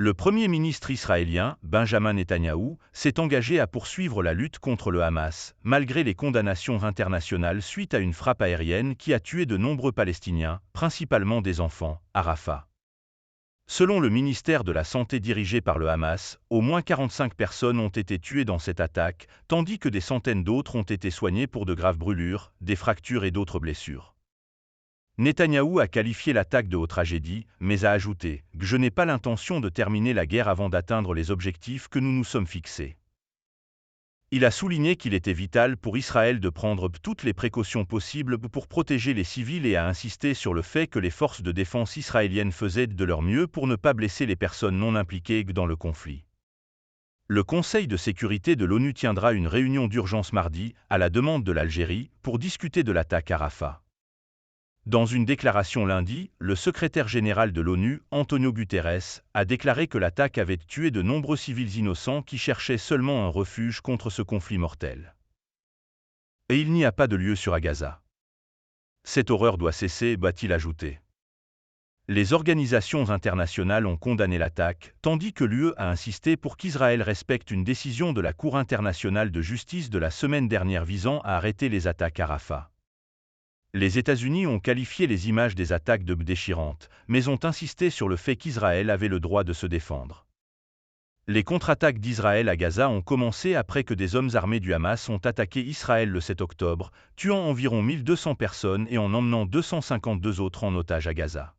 Le Premier ministre israélien, Benjamin Netanyahou, s'est engagé à poursuivre la lutte contre le Hamas, malgré les condamnations internationales suite à une frappe aérienne qui a tué de nombreux Palestiniens, principalement des enfants, à Rafah. Selon le ministère de la Santé dirigé par le Hamas, au moins 45 personnes ont été tuées dans cette attaque, tandis que des centaines d'autres ont été soignées pour de graves brûlures, des fractures et d'autres blessures. Netanyahou a qualifié l'attaque de tragédie, mais a ajouté « Je n'ai pas l'intention de terminer la guerre avant d'atteindre les objectifs que nous nous sommes fixés ». Il a souligné qu'il était vital pour Israël de prendre toutes les précautions possibles pour protéger les civils et a insisté sur le fait que les forces de défense israéliennes faisaient de leur mieux pour ne pas blesser les personnes non impliquées dans le conflit. Le Conseil de sécurité de l'ONU tiendra une réunion d'urgence mardi, à la demande de l'Algérie, pour discuter de l'attaque à Rafah. Dans une déclaration lundi, le secrétaire général de l'ONU, Antonio Guterres, a déclaré que l'attaque avait tué de nombreux civils innocents qui cherchaient seulement un refuge contre ce conflit mortel. Et il n'y a pas de lieu sûr à Gaza. Cette horreur doit cesser, va-t-il ajouter. Les organisations internationales ont condamné l'attaque, tandis que l'UE a insisté pour qu'Israël respecte une décision de la Cour internationale de justice de la semaine dernière visant à arrêter les attaques à Rafah. Les États-Unis ont qualifié les images des attaques de déchirantes, mais ont insisté sur le fait qu'Israël avait le droit de se défendre. Les contre-attaques d'Israël à Gaza ont commencé après que des hommes armés du Hamas ont attaqué Israël le 7 octobre, tuant environ 1200 personnes et en emmenant 252 autres en otage à Gaza.